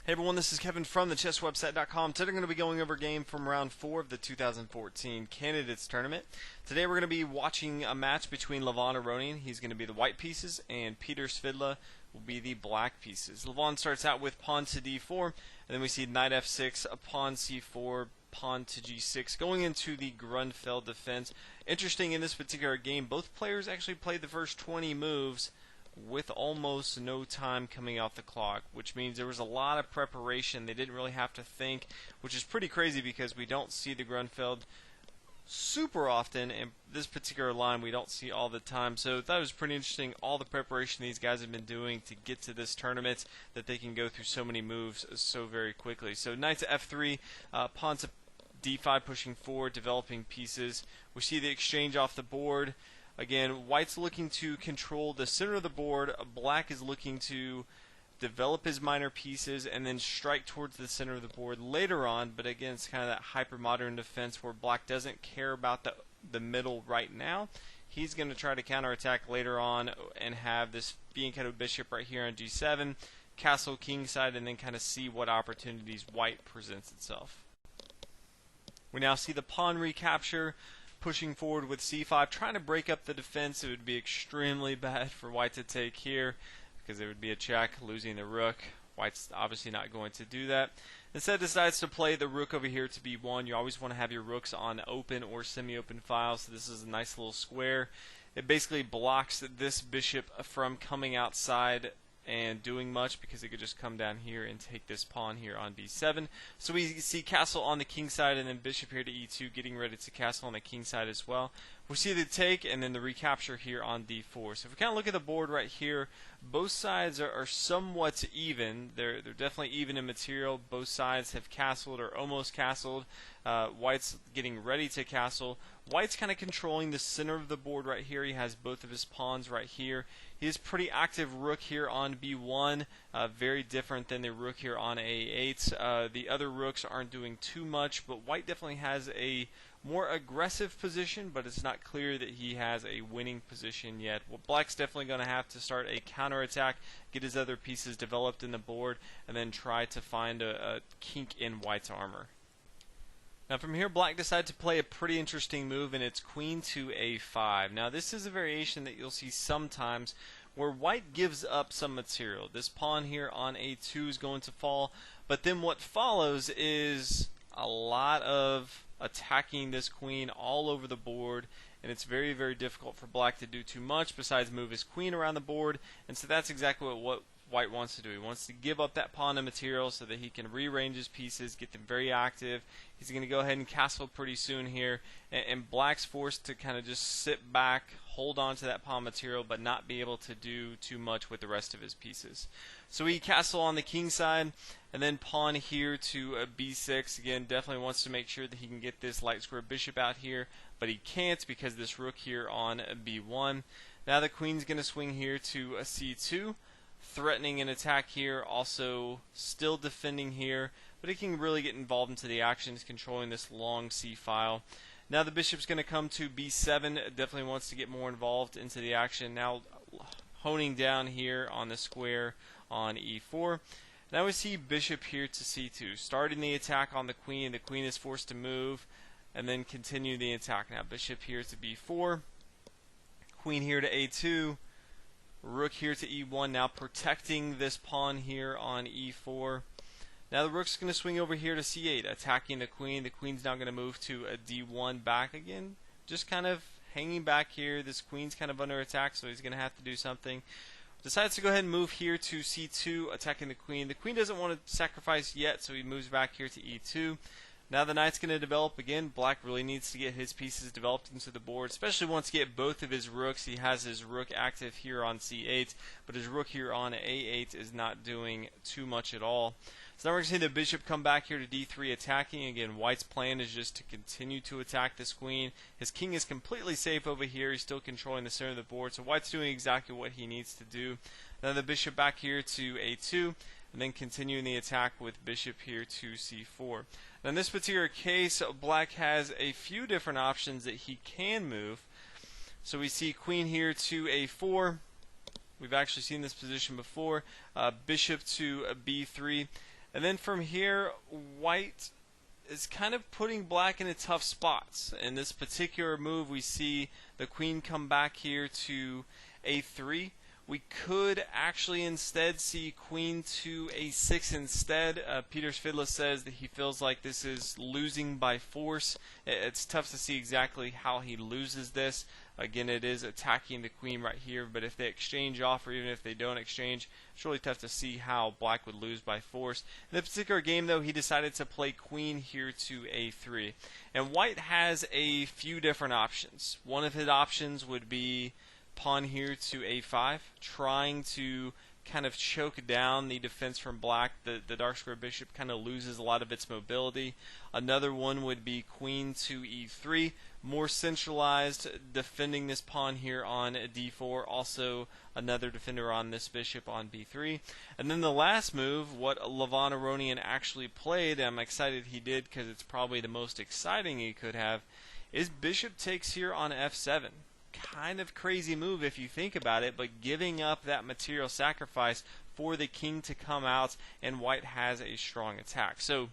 Hey everyone, this is Kevin from thechesswebsite.com. Today I'm going to be going over a game from round 4 of the 2014 Candidates Tournament. Today we're going to be watching a match between Levon Aronian, he's going to be the white pieces, and Peter Svidler will be the black pieces. Levon starts out with pawn to d4, and then we see knight f6, pawn c4, pawn to g6, going into the Grunfeld defense. Interesting, in this particular game, both players actually played the first 20 moves with almost no time coming off the clock, which means there was a lot of preparation. They didn't really have to think, which is pretty crazy because we don't see the Grunfeld super often, and this particular line we don't see all the time. So that was pretty interesting, all the preparation these guys have been doing to get to this tournament, that they can go through so many moves so very quickly. So knight to f3, pawn to d5, pushing forward, developing pieces. We see the exchange off the board. Again, white's looking to control the center of the board, black is looking to develop his minor pieces and then strike towards the center of the board later on, but again, it's kind of that hyper-modern defense where black doesn't care about the middle right now. He's going to try to counterattack later on and have this being kind of bishop right here on g7, castle kingside, and then kind of see what opportunities white presents itself. We now see the pawn recapture, pushing forward with c5, trying to break up the defense. It would be extremely bad for white to take here because it would be a check, losing the rook. White's obviously not going to do that. Instead decides to play the rook over here to b1. You always want to have your rooks on open or semi-open files, so this is a nice little square. It basically blocks this bishop from coming outside and doing much because it could just come down here and take this pawn here on b7. So we see castle on the king side and then bishop here to e2, getting ready to castle on the king side as well. We see the take and then the recapture here on d4. So if we kind of look at the board right here, both sides are somewhat even. They're definitely even in material. Both sides have castled or almost castled. White's getting ready to castle. White's kind of controlling the center of the board right here. He has both of his pawns right here. He has pretty active rook here on b1, very different than the rook here on a8. The other rooks aren't doing too much, but white definitely has a more aggressive position, but it's not clear that he has a winning position yet. Well, black's definitely going to have to start a counterattack, get his other pieces developed in the board, and then try to find a kink in white's armor. Now from here, black decided to play a pretty interesting move, and it's queen to a5. Now this is a variation that you'll see sometimes where white gives up some material. This pawn here on a2 is going to fall, but then what follows is a lot of attacking this queen all over the board, and it's very, very difficult for black to do too much besides move his queen around the board, and so that's exactly what white wants to do. He wants to give up that pawn and material so that he can rearrange his pieces, get them very active. He's going to go ahead and castle pretty soon here, and black's forced to kind of just sit back, hold on to that pawn material, but not be able to do too much with the rest of his pieces. So he castle on the king side, and then pawn here to b6. Again, definitely wants to make sure that he can get this light square bishop out here, but he can't because this rook here on b1. Now the queen's going to swing here to c2. Threatening an attack here, also still defending here, but he can really get involved into the action. He's controlling this long c file. Now the bishop's going to come to b7, definitely wants to get more involved into the action. Now honing down here on the square on e4. Now we see bishop here to c2, starting the attack on the queen. The queen is forced to move and then continue the attack. Now bishop here to b4, queen here to a2, rook here to e1, now protecting this pawn here on e4. Now the rook's going to swing over here to c8, attacking the queen. The queen's now going to move to a d1 back again, just kind of hanging back here. This queen's kind of under attack, so he's going to have to do something. Decides to go ahead and move here to c2, attacking the queen. The queen doesn't want to sacrifice yet, so he moves back here to e2. Now the knight's going to develop again. Black really needs to get his pieces developed into the board, especially once he get both of his rooks. He has his rook active here on c8, but his rook here on a8 is not doing too much at all. So now we're going to see the bishop come back here to d3 attacking. Again, white's plan is just to continue to attack this queen. His king is completely safe over here. He's still controlling the center of the board, so white's doing exactly what he needs to do. Now the bishop back here to a2, and then continuing the attack with bishop here to c4. Now in this particular case, black has a few different options that he can move. So we see queen here to a4. We've actually seen this position before. Bishop to b3. And then from here, white is kind of putting black in a tough spot. In this particular move, we see the queen come back here to a3. We could actually instead see queen to a6 instead. Peter Svidler says that he feels like this is losing by force. It's tough to see exactly how he loses this. Again, it is attacking the queen right here, but if they exchange off or even if they don't exchange, it's really tough to see how black would lose by force. In this particular game, though, he decided to play queen here to a3. And white has a few different options. One of his options would be pawn here to a5, trying to kind of choke down the defense from black. The dark square bishop kind of loses a lot of its mobility. Another one would be queen to e3, more centralized, defending this pawn here on d4, also another defender on this bishop on b3. And then the last move, what Levon Aronian actually played, I'm excited he did because it's probably the most exciting he could have, is bishop takes here on f7. Kind of crazy move if you think about it, but giving up that material sacrifice for the king to come out, and white has a strong attack. So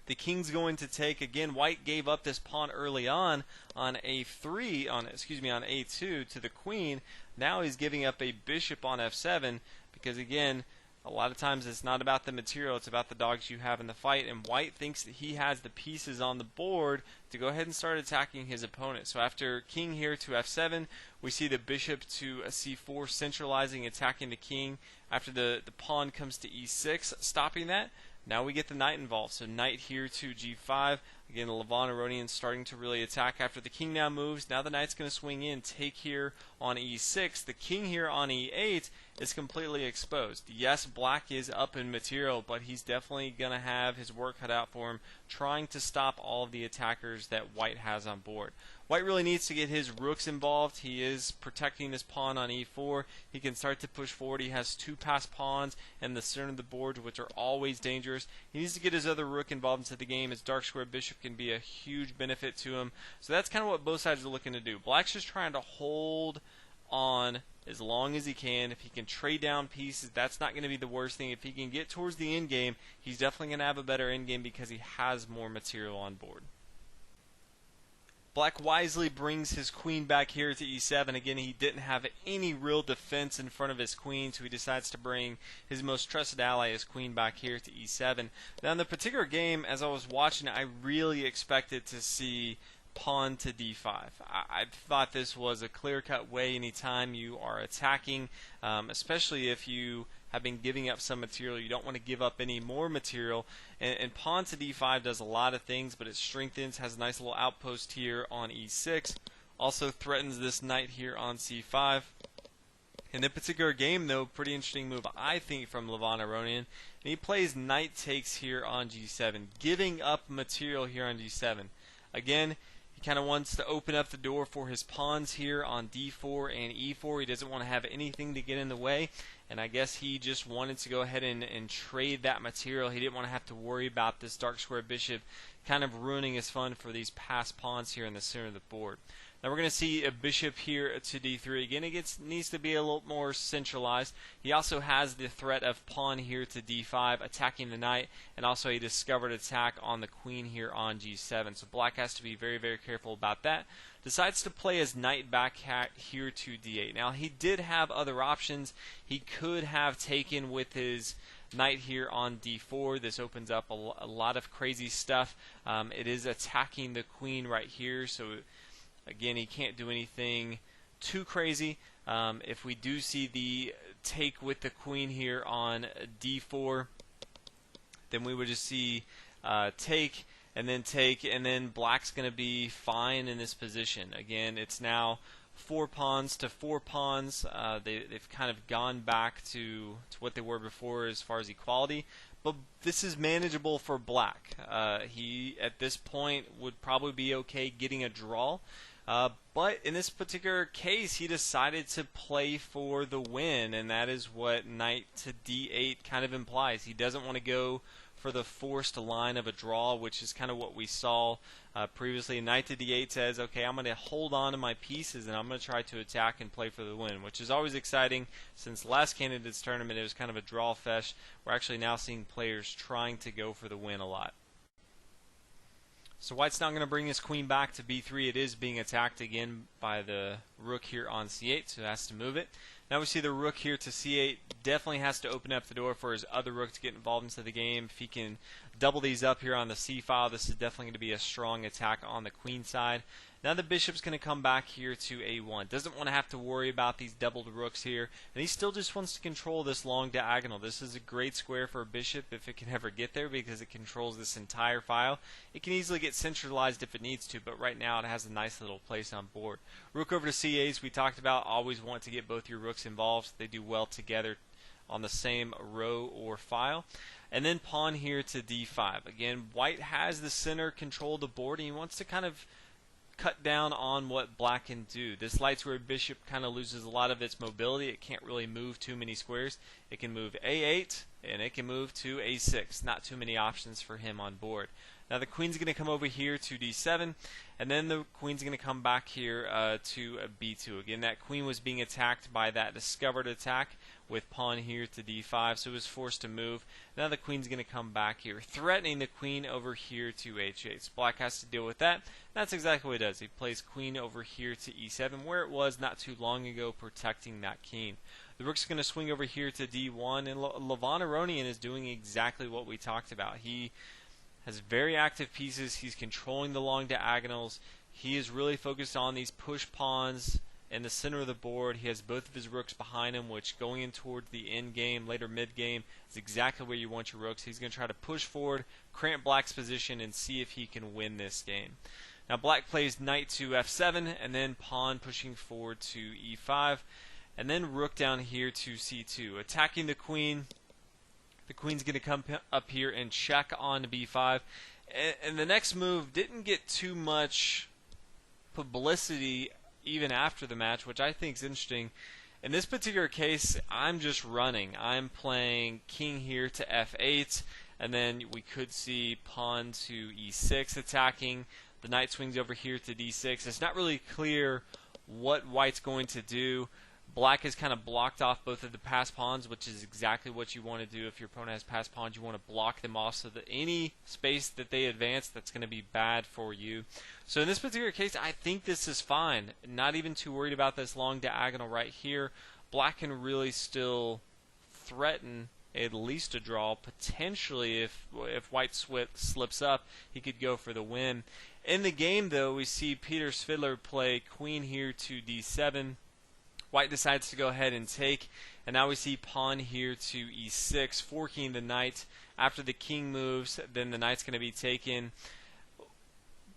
the king's going to take, again, white gave up this pawn early on a3, on a2 to the queen. Now he's giving up a bishop on f7 because, again, a lot of times it's not about the material, it's about the dogs you have in the fight, and white thinks that he has the pieces on the board to go ahead and start attacking his opponent. So after king here to f7, we see the bishop to a c4, centralizing, attacking the king. After the pawn comes to e6, stopping that. Now we get the knight involved. So knight here to g5. Again, Levon Aronian starting to really attack. After the king now moves, now the knight's going to swing in, take here on e6. The king here on e8 is completely exposed. Yes, black is up in material, but he's definitely going to have his work cut out for him, trying to stop all of the attackers that white has on board. White really needs to get his rooks involved. He is protecting this pawn on e4. He can start to push forward. He has two passed pawns in the center of the board, which are always dangerous. He needs to get his other rook involved into the game. His dark square bishop can be a huge benefit to him. So that's kind of what both sides are looking to do. Black's just trying to hold on as long as he can. If he can trade down pieces, that's not going to be the worst thing. If he can get towards the end game, he's definitely going to have a better end game because he has more material on board. Black wisely brings his queen back here to e7. Again, he didn't have any real defense in front of his queen, so he decides to bring his most trusted ally, his queen, back here to e7. Now, in the particular game, as I was watching, I really expected to see pawn to d5. I thought this was a clear-cut way anytime you are attacking, especially if you have been giving up some material. You don't want to give up any more material. And pawn to d5 does a lot of things, but it strengthens, has a nice little outpost here on e6. Also threatens this knight here on c5. In this particular game, though, pretty interesting move, I think, from Levon Aronian. And he plays knight takes here on g7, giving up material here on g7. Again, he kind of wants to open up the door for his pawns here on d4 and e4. He doesn't want to have anything to get in the way. And I guess he just wanted to go ahead and trade that material. He didn't want to have to worry about this dark square bishop kind of ruining his fun for these passed pawns here in the center of the board. Now we're going to see a bishop here to d3. Again, it needs to be a little more centralized. He also has the threat of pawn here to d5, attacking the knight, and also a discovered attack on the queen here on g7. So black has to be very, very careful about that. Decides to play his knight back here to d8. Now, he did have other options. He could have taken with his knight here on d4. This opens up a lot of crazy stuff. It is attacking the queen right here, so again, he can't do anything too crazy. If we do see the take with the queen here on d4, then we would just see take, and then black's going to be fine in this position. Again, it's now 4 pawns to 4 pawns. They've kind of gone back to what they were before as far as equality. But this is manageable for black. He, at this point, would probably be okay getting a draw. But in this particular case, he decided to play for the win, and that is what knight to d8 kind of implies. He doesn't want to go for the forced line of a draw, which is kind of what we saw previously. Knight to d8 says, okay, I'm going to hold on to my pieces and I'm going to try to attack and play for the win, which is always exciting. Since last candidates tournament, it was kind of a draw fest. We're actually now seeing players trying to go for the win a lot. So white's not going to bring his queen back to b3. It is being attacked again by the rook here on c8, so it has to move it. Now we see the rook here to c8. Definitely has to open up the door for his other rook to get involved into the game. If he can double these up here on the c file, this is definitely going to be a strong attack on the queen side. Now the bishop's going to come back here to a1. Doesn't want to have to worry about these doubled rooks here. And he still just wants to control this long diagonal. This is a great square for a bishop if it can ever get there, because it controls this entire file. It can easily get centralized if it needs to, but right now it has a nice little place on board. Rook over to c8, as we talked about, always want to get both your rooks involved. They do well together on the same row or file. And then pawn here to d5. Again, white has the center control of the board, and he wants to kind of cut down on what black can do. This light square bishop kind of loses a lot of its mobility. It can't really move too many squares. It can move a8 and it can move to a6. Not too many options for him on board. Now the queen's going to come over here to d7, and then the queen's going to come back here to b2. Again, that queen was being attacked by that discovered attack with pawn here to d5, so it was forced to move. Now the queen's going to come back here, threatening the queen over here to h8. So black has to deal with that. That's exactly what he does. He plays queen over here to e7, where it was not too long ago, protecting that king. The rook's going to swing over here to d1, and Levon Aronian is doing exactly what we talked about. He has very active pieces. He's controlling the long diagonals. He is really focused on these push pawns in the center of the board. He has both of his rooks behind him, which going in towards the end game, later mid game, is exactly where you want your rooks. He's going to try to push forward, cramp black's position, and see if he can win this game. Now black plays knight to f7, and then pawn pushing forward to e5, and then rook down here to c2, attacking the queen. The queen's going to come up here and check on b5. And the next move didn't get too much publicity even after the match, which I think is interesting. In this particular case, I'm just running. I'm playing king here to f8, and then we could see pawn to e6 attacking. The knight swings over here to d6. It's not really clear what white's going to do. Black has kind of blocked off both of the passed pawns, which is exactly what you want to do if your opponent has passed pawns. You want to block them off so that any space that they advance, that's going to be bad for you. So in this particular case, I think this is fine. Not even too worried about this long diagonal right here. Black can really still threaten at least a draw. Potentially, if white slips up, he could go for the win. In the game, though, we see Peter Svidler play queen here to d7. White decides to go ahead and take, and now we see pawn here to e6, forking the knight. After the king moves, then the knight's going to be taken.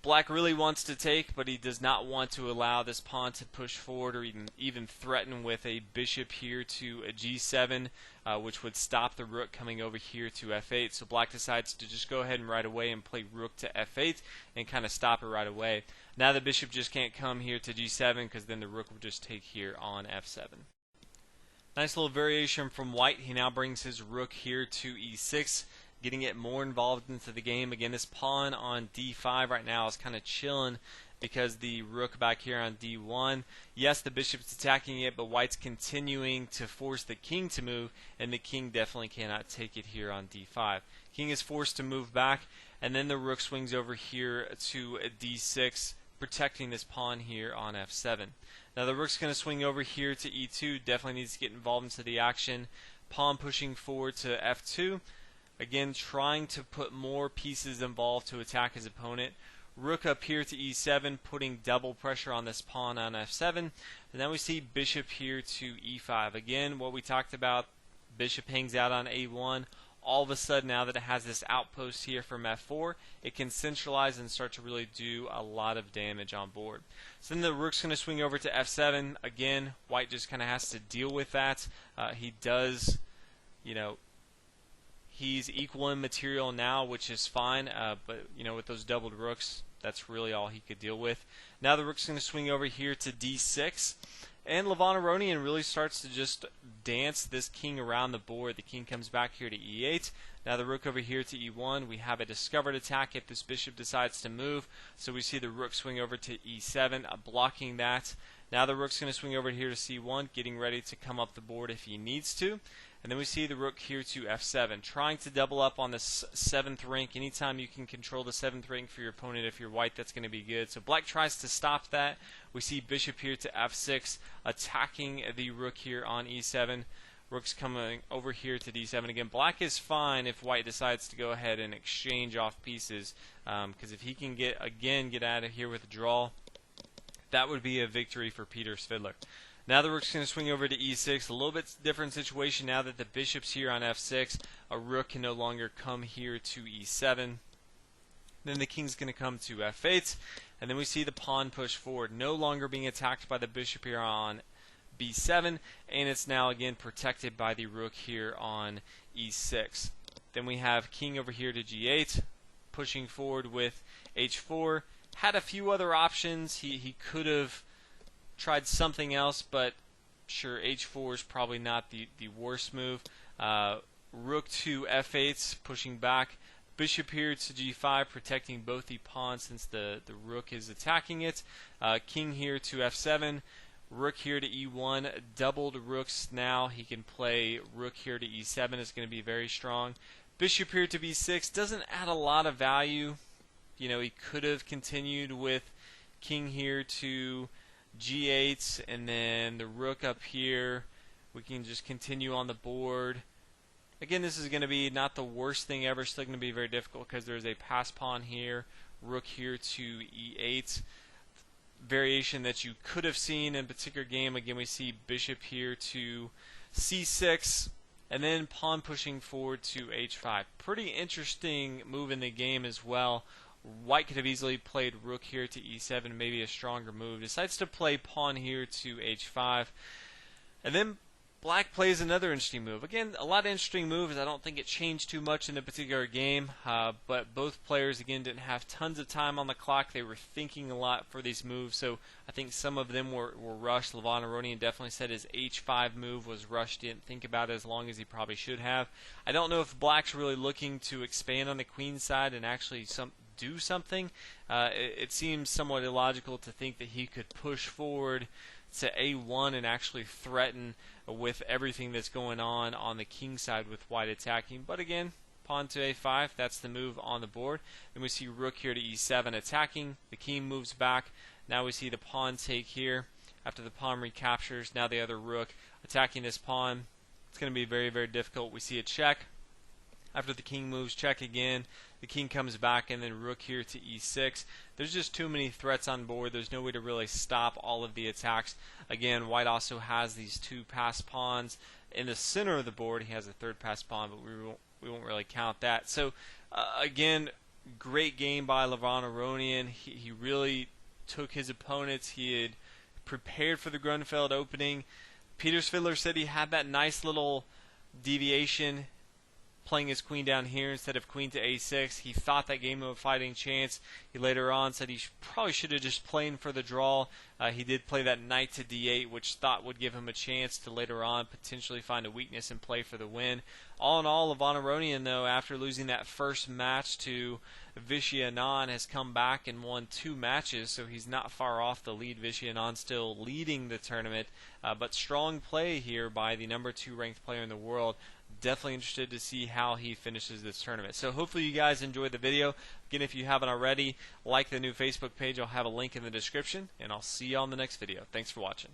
Black really wants to take, but he does not want to allow this pawn to push forward or even threaten with a bishop here to a g7, which would stop the rook coming over here to f8. So black decides to just go ahead and right away and play rook to f8 and kind of stop it right away. Now the bishop just can't come here to g7 because then the rook will just take here on f7. Nice little variation from white. He now brings his rook here to e6, getting it more involved into the game. Again, this pawn on d5 right now is kind of chilling because the rook back here on d1, yes, the bishop's attacking it, but white's continuing to force the king to move, and the king definitely cannot take it here on d5. King is forced to move back, and then the rook swings over here to d6, protecting this pawn here on f7. Now the rook's going to swing over here to e2, definitely needs to get involved into the action. Pawn pushing forward to f2. Again, trying to put more pieces involved to attack his opponent. Rook up here to e7, putting double pressure on this pawn on f7. And then we see bishop here to e5. Again, what we talked about, bishop hangs out on a1. All of a sudden, now that it has this outpost here from f4, it can centralize and start to really do a lot of damage on board. So then the rook's going to swing over to f7. Again, white just kind of has to deal with that. He does, he's equal in material now, which is fine, but with those doubled rooks, that's really all he could deal with. Now the rook's going to swing over here to d6, and Levon Aronian really starts to just dance this king around the board. The king comes back here to e8. Now the rook over here to e1. We have a discovered attack if this bishop decides to move. So we see the rook swing over to e7, blocking that. Now the rook's going to swing over here to c1, getting ready to come up the board if he needs to. And then we see the rook here to f7, trying to double up on this 7th rank. Anytime you can control the 7th rank for your opponent, if you're white, that's going to be good. So black tries to stop that. We see bishop here to f6, attacking the rook here on e7. Rook's coming over here to d7 again. Black is fine if white decides to go ahead and exchange off pieces, because if he can get out of here with a draw, that would be a victory for Peter Svidler. Now the rook's going to swing over to e6. A little bit different situation now that the bishop's here on f6. A rook can no longer come here to e7. Then the king's going to come to f8. And then we see the pawn push forward, no longer being attacked by the bishop here on b7. And it's now again protected by the rook here on e6. Then we have king over here to g8, pushing forward with h4. Had a few other options. He could have tried something else, but sure, h4 is probably not the worst move. Rook to f8, pushing back. Bishop here to g5, protecting both the pawns since the rook is attacking it. King here to f7. Rook here to e1. Doubled rooks now. He can play rook here to e7. It's going to be very strong. Bishop here to b6 doesn't add a lot of value. You know, he could have continued with king here to g8, and then the rook up here. We can just continue on the board. Again, this is going to be not the worst thing ever. Still going to be very difficult because there's a pass pawn here. Rook here to e8. Variation that you could have seen in a particular game. Again, we see bishop here to c6, and then pawn pushing forward to h5. Pretty interesting move in the game as well. White could have easily played rook here to e7, maybe a stronger move. Decides to play pawn here to h5. And then black plays another interesting move. Again, a lot of interesting moves. I don't think it changed too much in a particular game, but both players, again, didn't have tons of time on the clock. They were thinking a lot for these moves, so I think some of them were rushed. Levon Aronian definitely said his h5 move was rushed. He didn't think about it as long as he probably should have. I don't know if black's really looking to expand on the queen side and actually do something. It seems somewhat illogical to think that he could push forward to a1 and actually threaten with everything that's going on the king side with white attacking. But again, pawn to a5, that's the move on the board. Then we see rook here to e7 attacking. The king moves back. Now we see the pawn take here. After the pawn recaptures, now the other rook attacking this pawn. It's going to be very, very difficult. We see a check. After the king moves, check again. The king comes back, and then rook here to e6. There's just too many threats on board. There's no way to really stop all of the attacks. Again, white also has these two pass pawns. In the center of the board, he has a third pass pawn, but we won't really count that. So, again, great game by Levon Aronian. He really took his opponents. He had prepared for the Grunfeld opening. Peter Svidler said he had that nice little deviation, playing his queen down here instead of queen to a6. He thought that game of a fighting chance. He later on said he probably should have just played for the draw. He did play that knight to d8, which thought would give him a chance to later on potentially find a weakness and play for the win. All in all, Levon Aronian, though, after losing that first match to Vishy Anand, has come back and won 2 matches, so he's not far off the lead. Vishy Anand still leading the tournament, but strong play here by the number 2 ranked player in the world. Definitely interested to see how he finishes this tournament. So hopefully you guys enjoyed the video. Again, if you haven't already, like the new Facebook page. I'll have a link in the description, and I'll see you on the next video. Thanks for watching.